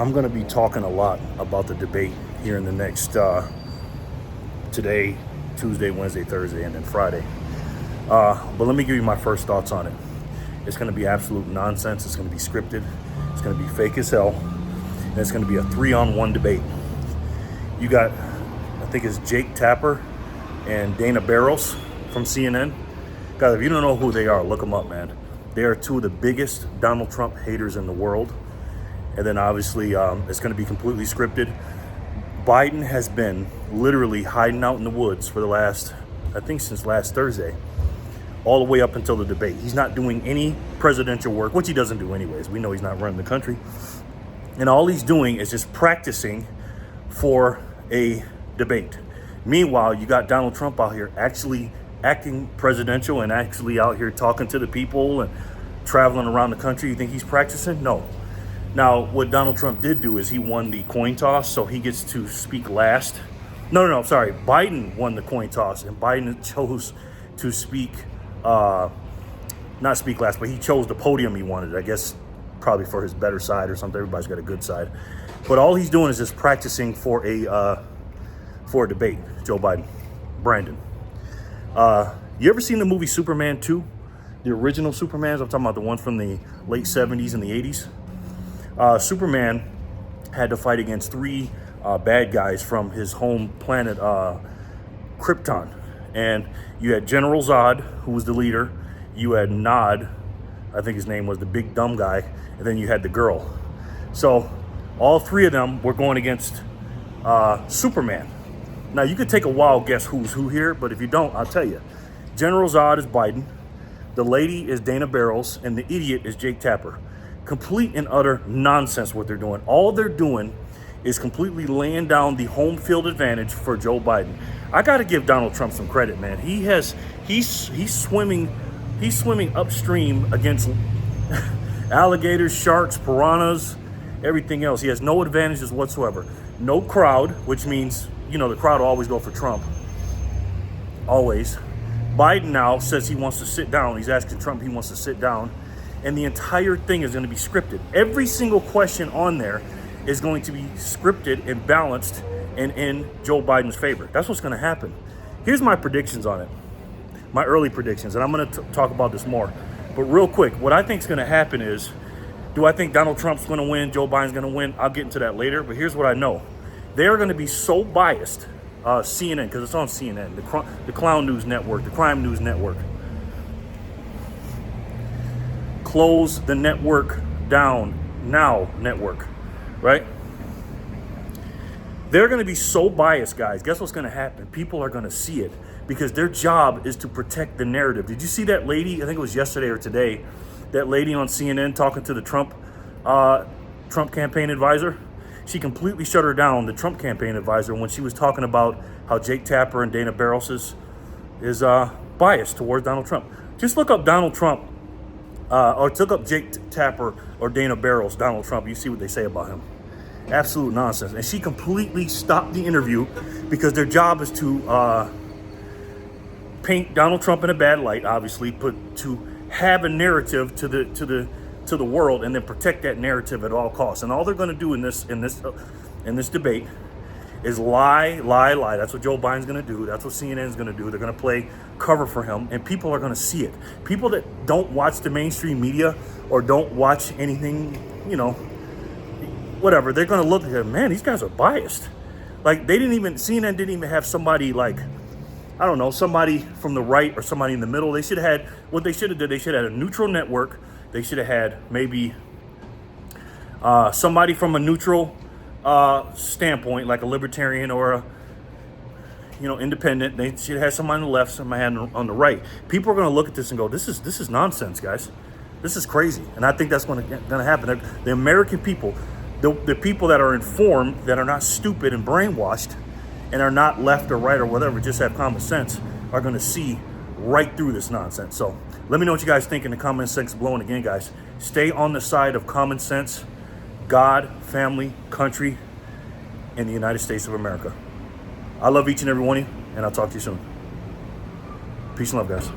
I'm going to be talking a lot about the debate here in the next today, Tuesday, Wednesday, Thursday, and then Friday. But let me give you my first thoughts on it. It's going to be absolute nonsense. It's going to be scripted. It's going to be fake as hell. And it's going to be a 3-on-1 debate. You got, I think it's Jake Tapper and Dana Barros from CNN. Guys, if you don't know who they are, look them up, man. They are two of the biggest Donald Trump haters in the world. And then obviously it's going to be completely scripted. Biden has been literally hiding out in the woods for the last, I think since last Thursday, all the way up until the debate. He's not doing any presidential work, which he doesn't do anyways. We know he's not running the country. And all he's doing is just practicing for a debate. Meanwhile, you got Donald Trump out here actually acting presidential and actually out here talking to the people and traveling around the country. You think he's practicing? No. Now, what Donald Trump did do is he won the coin toss, so he gets to speak last. No, sorry. Biden won the coin toss, and Biden chose to speak, not speak last, but he chose the podium he wanted, I guess probably for his better side or something. Everybody's got a good side. But all he's doing is just practicing for a debate, Joe Biden. Brandon. You ever seen the movie Superman 2? The original Supermans? I'm talking about the one from the late 70s and the 80s. Superman had to fight against three bad guys from his home planet, Krypton. And you had General Zod, who was the leader. You had Nod, I think his name was, the big dumb guy. And then you had the girl. So all three of them were going against Superman. Now, you could take a wild guess who's who here, but if you don't, I'll tell you. General Zod is Biden. The lady is Dana Barros. And the idiot is Jake Tapper. Complete and utter nonsense what they're doing. All they're doing is completely laying down the home field advantage for Joe Biden. I got to give Donald Trump some credit, man. He's swimming upstream against alligators, sharks, piranhas, everything else. He has no advantages whatsoever. No crowd, which means, you know, the crowd will always go for Trump. Always. Biden now says he wants to sit down. He's asking Trump, he wants to sit down. And the entire thing is going to be scripted. Every single question on there is going to be scripted and balanced and in Joe Biden's favor. That's what's going to happen. Here's my predictions on it. My early predictions. And I'm going to talk about this more. But real quick, what I think is going to happen is, do I think Donald Trump's going to win? Joe Biden's going to win? I'll get into that later. But here's what I know. They're going to be so biased, CNN, because it's on CNN, the Clown News Network, the Crime News Network. Close the network down now, network, right? They're going to be so biased, guys. Guess what's going to happen? People are going to see it because their job is to protect the narrative. Did you see that lady? I think it was yesterday or today. That lady on CNN talking to the Trump campaign advisor. She completely shut her down, the Trump campaign advisor, when she was talking about how Jake Tapper and Dana Barros is biased towards Donald Trump. Just look up Donald Trump. Or took up Jake Tapper or Dana Barros, Donald Trump. You see what they say about him. Absolute nonsense. And she completely stopped the interview because their job is to paint Donald Trump in a bad light, obviously, but to have a narrative to the world and then protect that narrative at all costs. And all they're going to do in this debate is lie. That's what Joe Biden's going to do. That's what CNN's going to do. They're going to play cover for him, and people are going to see it. People that don't watch the mainstream media or don't watch anything, you know, whatever, they're going to look at him, man, these guys are biased. Like, CNN didn't even have somebody like, I don't know, somebody from the right or somebody in the middle. They should have had, what they should have did, they should have had a neutral network. They should have had maybe somebody from a neutral standpoint, like a libertarian or a, you know, independent. They should have somebody on the left, somebody on the right. People are going to look at this and go, this is nonsense, guys. This is crazy. And I think that's going to happen. The American people, the people that are informed, that are not stupid and brainwashed and are not left or right or whatever, just have common sense, are going to see right through this nonsense. So let me know what you guys think in the comment section below. And again, guys, stay on the side of common sense, God, family, country, and the United States of America. I love each and every one of you, and I'll talk to you soon. Peace and love, guys.